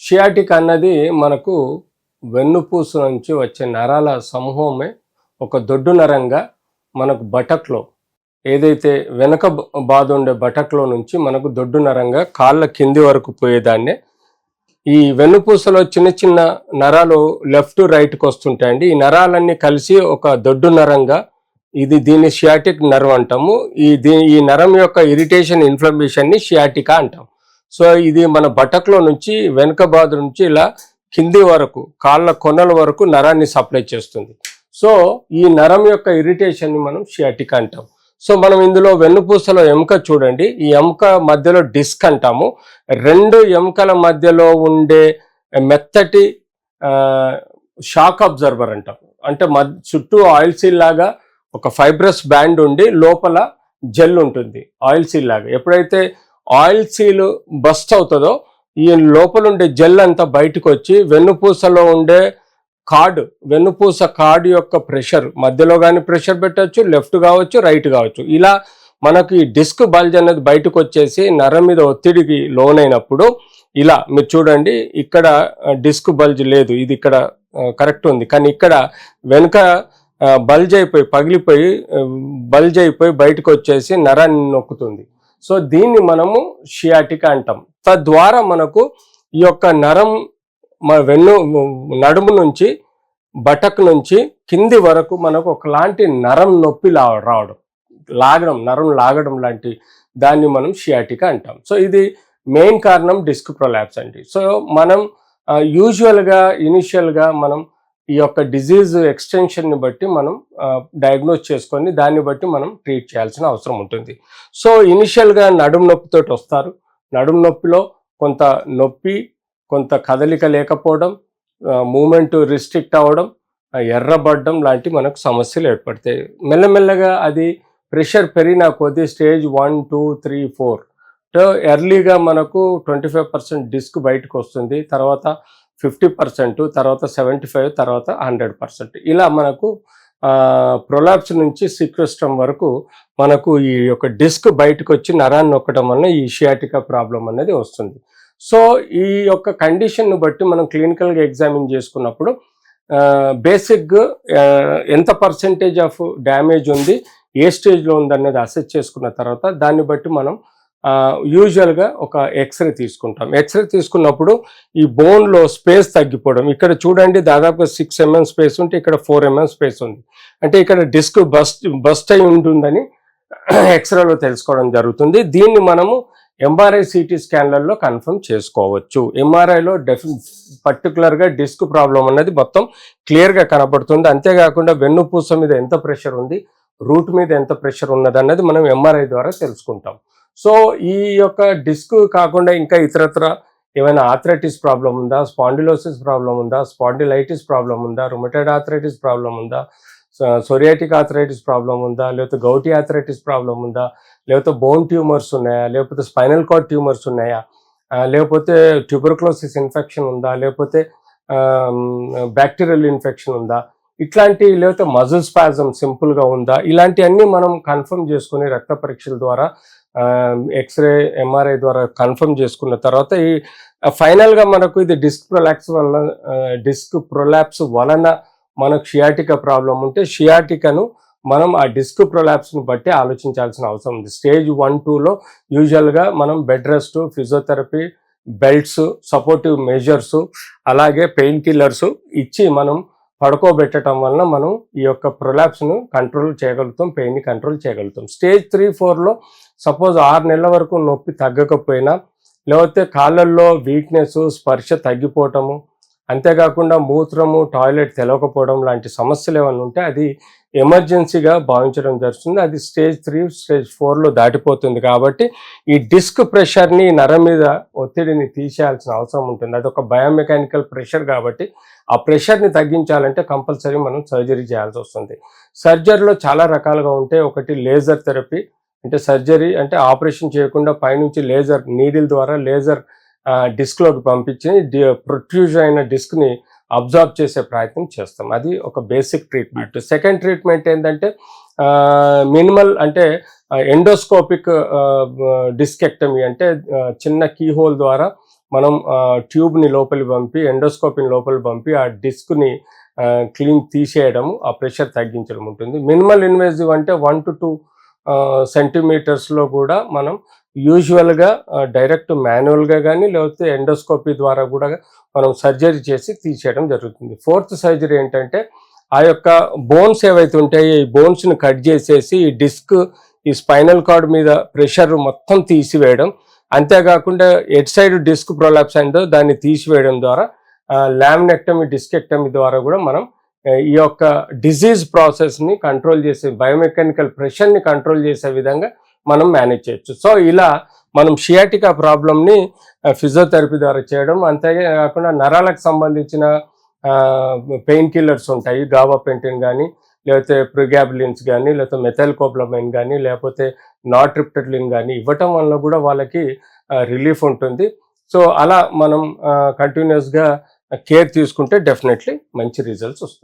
Sciatic అన్నది మనకు వెన్నుపూస నుంచి వచ్చే నరాల సమూహమే ఒక దొడ్డు నరంగా మనకు బటక్లో ఏదైతే వెనక బాధ ఉండే బటక్లో నుంచి మనకు దొడ్డు నరంగా కాళ్ళ కింది వరకు పోయేదాన్నే ఈ వెన్నుపూసలో చిన్న చిన్న నరాలు లెఫ్ట్ రైట్కి వస్తుంటాయండి. ఈ నరాలన్నీ కలిసి ఒక దొడ్డు నరంగా దీన్ని షియాటిక్ నర్వ్ అంటాము. ఈ నరం యొక్క ఇరిటేషన్ ఇన్ఫ్లమేషన్ని షియాటికా అంటాం. సో ఇది మన బటక్లో నుంచి వెనుక బాధ నుంచి ఇలా కింది వరకు కాళ్ళ కొనల వరకు నరాన్ని సప్లై చేస్తుంది. సో ఈ నరం యొక్క ఇరిటేషన్ని మనం షియాటికా అంటాం. సో మనం ఇందులో వెన్నుపూసలో ఎముక చూడండి, ఈ ఎముక మధ్యలో డిస్క్ అంటాము. రెండు ఎముకల మధ్యలో ఉండే మెత్తటి షాక్ అబ్జర్వర్ అంటాం. అంటే చుట్టూ ఆయిల్ సీల్ లాగా ఒక ఫైబ్రస్ బ్యాండ్ ఉండి లోపల జెల్ ఉంటుంది ఆయిల్ సీల్ లాగా. ఎప్పుడైతే ఆయిల్ సీల్ బస్ట్ అవుతుందో ఈ లోపల ఉండే జెల్ అంతా బయటకు వచ్చి వెన్నుపూసలో ఉండే వెన్నుపూస కార్డ్ యొక్క ప్రెషర్ మధ్యలో కానీ ప్రెషర్ పెట్టచ్చు, లెఫ్ట్ కావచ్చు, రైట్ కావచ్చు. ఇలా మనకి డిస్క్ బల్జ్ అనేది బయటకు వచ్చేసి నరం మీద ఒత్తిడికి లోనైనప్పుడు ఇలా మీరు చూడండి, ఇక్కడ డిస్క్ బల్జ్ లేదు, ఇది ఇక్కడ కరెక్ట్ ఉంది, కానీ ఇక్కడ వెనుక బల్జ్ అయిపోయి పగిలిపోయి బల్జ్ అయిపోయి బయటకు వచ్చేసి నరాన్ని నొక్కుతుంది. సో దీన్ని మనము షియాటికా అంటాం. తద్వారా మనకు ఈ యొక్క నరం నడుము నుంచి బటక్ నుంచి కింది వరకు మనకు ఒకలాంటి నరం నొప్పి రావడం నరం లాగడం లాంటి దాన్ని మనం షియాటికా అంటాం. సో ఇది మెయిన్ కారణం డిస్క్ ప్రొలాప్స్ అండి. సో మనం ఇనిషియల్గా మనం ఈ యొక్క డిజీజ్ ఎక్స్టెన్షన్ని బట్టి మనం డయాగ్నోస్ చేసుకొని దాన్ని బట్టి మనం ట్రీట్ చేయాల్సిన అవసరం ఉంటుంది. సో ఇనిషియల్గా నడుము నొప్పితో వస్తారు. నడుము నొప్పిలో కొంత నొప్పి, కొంత కదలిక లేకపోవడం, మూమెంట్ రిస్ట్రిక్ట్ అవ్వడం, ఎర్రబడ్డం లాంటి మనకు సమస్యలు ఏర్పడతాయి. మెల్లమెల్లగా అది ప్రెషర్ పెరిగిన కొద్దీ స్టేజ్ 1, 2, 3, 4 ఎర్లీగా మనకు 25% డిస్క్ బయటకు వస్తుంది, తర్వాత 50%, తర్వాత 75%, తర్వాత 100%. ఇలా మనకు ప్రొలాప్స్ నుంచి సిక్వెస్ట్రమ్ వరకు మనకు ఈ యొక్క డిస్క్ బయటకు వచ్చి నరాన్ని నొక్కడం వల్ల ఈ షియాటికా ప్రాబ్లం అనేది వస్తుంది. సో ఈ యొక్క కండిషన్ను బట్టి మనం క్లినికల్గా ఎగ్జామిన్ చేసుకున్నప్పుడు బేసిక్గా ఎంత పర్సెంటేజ్ ఆఫ్ డ్యామేజ్ ఉంది, ఏ స్టేజ్లో ఉంది అనేది అసెస్ చేసుకున్న తర్వాత దాన్ని బట్టి మనం యూజువల్గా ఒక ఎక్స్రే తీసుకుంటాం. ఎక్స్రే తీసుకున్నప్పుడు ఈ బోన్లో స్పేస్ తగ్గిపోవడం, ఇక్కడ చూడండి దాదాపుగా 6 mm స్పేస్ ఉంటే ఇక్కడ 4 mm స్పేస్ ఉంది, అంటే ఇక్కడ డిస్క్ బస్ట్ అయి ఉంటుందని ఎక్స్రేలో తెలుసుకోవడం జరుగుతుంది. దీన్ని మనము ఎంఆర్ఐ సిటీ స్కాన్లలో కన్ఫర్మ్ చేసుకోవచ్చు. ఎంఆర్ఐలో పర్టికులర్గా డిస్క్ ప్రాబ్లం అనేది మొత్తం క్లియర్గా కనబడుతుంది. అంతేకాకుండా వెన్నుపూస మీద ఎంత ప్రెషర్ ఉంది, రూట్ మీద ఎంత ప్రెషర్ ఉన్నది అన్నది మనం ఎంఆర్ఐ ద్వారా తెలుసుకుంటాం. సో ఈ యొక్క డిస్క్ కాకుండా ఇంకా ఇతరత్ర ఏమైనా ఆర్థరైటిస్ ప్రాబ్లం ఉందా, స్పాండిలోసిస్ ప్రాబ్లం ఉందా, స్పాండిలైటిస్ ప్రాబ్లం ఉందా, రుమటైడ్ ఆర్థరైటిస్ ప్రాబ్లం ఉందా, సోరియాటిక్ ఆర్థరైటిస్ ప్రాబ్లం ఉందా, లేకపోతే గౌటీ ఆర్థరైటిస్ ప్రాబ్లం ఉందా, లేకపోతే బోన్ ట్యూమర్స్ ఉన్నాయా, లేకపోతే స్పైనల్ కార్డ్ ట్యూమర్స్ ఉన్నాయా, లేకపోతే ట్యూబర్క్లోసిస్ ఇన్ఫెక్షన్ ఉందా, లేకపోతే బ్యాక్టీరియల్ ఇన్ఫెక్షన్ ఉందా, ఇట్లాంటి, లేకపోతే మజిల్ స్పాజం సింపుల్గా ఉందా, ఇలాంటివన్నీ మనం కన్ఫర్మ్ చేసుకుని రక్త పరీక్షల ద్వారా ఎక్స్రే ఎంఆర్ఐ ద్వారా కన్ఫర్మ్ చేసుకున్న తర్వాత ఈ ఫైనల్గా మనకు ఇది డిస్క్ ప్రొలాప్స్ వలన మనకు షియాటికా ప్రాబ్లం ఉంటే షియాటికాను మనం ఆ డిస్క్ ప్రొలాప్స్ని బట్టి ఆలోచించాల్సిన అవసరం ఉంది. స్టేజ్ 1, 2లో యూజువల్గా మనం bed rest, physiotherapy, belts, supportive measures, అలాగే పెయిన్ కిల్లర్స్ ఇచ్చి మనం పడుకోబెట్టడం వలన మనం ఈ యొక్క ప్రొలాప్స్ను కంట్రోల్ చేయగలుగుతాం, పెయిన్ని కంట్రోల్ చేయగలుగుతాం. స్టేజ్ 3, 4లో సపోజ్ 6 నెలల వరకు నొప్పి తగ్గకపోయినా, లేకపోతే కాళ్ళల్లో వీక్నెస్, స్పర్శ తగ్గిపోవటము, అంతేకాకుండా మూత్రము, టాయిలెట్ తెలవకపోవడం లాంటి సమస్యలు ఏమైనా ఉంటే అది ఎమర్జెన్సీగా భావించడం జరుగుతుంది. అది స్టేజ్ 3, స్టేజ్ 4లో దాటిపోతుంది. కాబట్టి ఈ డిస్క్ ప్రెషర్ని, నరం మీద ఒత్తిడిని తీసేయాల్సిన అవసరం ఉంటుంది. అది ఒక బయోమెకానికల్ ప్రెషర్ కాబట్టి ఆ ప్రెషర్ని తగ్గించాలంటే కంపల్సరీ మనం సర్జరీ చేయాల్సి వస్తుంది. సర్జరీలో చాలా రకాలుగా ఉంటాయి. ఒకటి లేజర్ థెరపీ, అంటే సర్జరీ అంటే ఆపరేషన్ చేయకుండా పైనుంచి లేజర్ నీడిల్ ద్వారా లేజర్ డిస్క్లోకి పంపించి ప్రొట్రూజన్ అయిన డిస్క్ని అబ్జార్బ్ చేసే ప్రయత్నం చేస్తాం. అది ఒక బేసిక్ ట్రీట్మెంట్. సెకండ్ ట్రీట్మెంట్ ఏంటంటే మినిమల్, అంటే ఎండోస్కోపిక్ డిస్కెక్టమీ, అంటే చిన్న కీ హోల్ ద్వారా మనం ట్యూబ్ని లోపలి పంపి ఎండోస్కోప్ని లోపలి పంపి ఆ డిస్క్ని క్లీన్ తీసేయడం, ఆ ప్రెషర్ తగ్గించడం ఉంటుంది. మినిమల్ ఇన్వేజివ్ అంటే 1 to 2 సెంటీమీటర్స్లో కూడా మనం యూజువల్గా డైరెక్ట్ మాన్యువల్గా కానీ లేకపోతే ఎండోస్కోపీ ద్వారా కూడా మనం సర్జరీ చేసి తీసేయడం జరుగుతుంది. ఫోర్త్ సర్జరీ ఏంటంటే ఆ యొక్క బోన్స్ ఏవైతే ఉంటాయో ఈ బోన్స్ని కట్ చేసేసి ఈ డిస్క్ ఈ స్పైనల్ కార్డ్ మీద ప్రెషర్ మొత్తం తీసివేయడం, అంతేకాకుండా ఎట్ సైడ్ డిస్క్ ప్రొలాప్స్ అయిందో దాన్ని తీసివేయడం ద్వారా లామినెక్టమీ డిస్కెక్టమీ ద్వారా కూడా మనం ఈ యొక్క డిజీజ్ ప్రాసెస్ని కంట్రోల్ చేసే బయోమెకానికల్ ప్రెషర్ని కంట్రోల్ చేసే విధంగా మనం మేనేజ్ చేయొచ్చు. సో ఇలా మనం షియాటికా ప్రాబ్లమ్ని ఫిజియోథెరపీ ద్వారా చేయడం, అంతేకాకుండా నరాలకు సంబంధించిన పెయిన్ కిల్లర్స్ ఉంటాయి, గాబాపెంటిన్ కానీ లేకపోతే ప్రిగాబిలిన్స్ కానీ లేకపోతే మెథైల్కోప్లమైన్ కానీ లేకపోతే నాట్రిప్టలిన్ కానీ ఇవ్వటం వల్ల కూడా వాళ్ళకి రిలీఫ్ ఉంటుంది. సో అలా మనం కంటిన్యూస్గా కేర్ తీసుకుంటే డెఫినెట్లీ మంచి రిజల్ట్స్ వస్తాయి.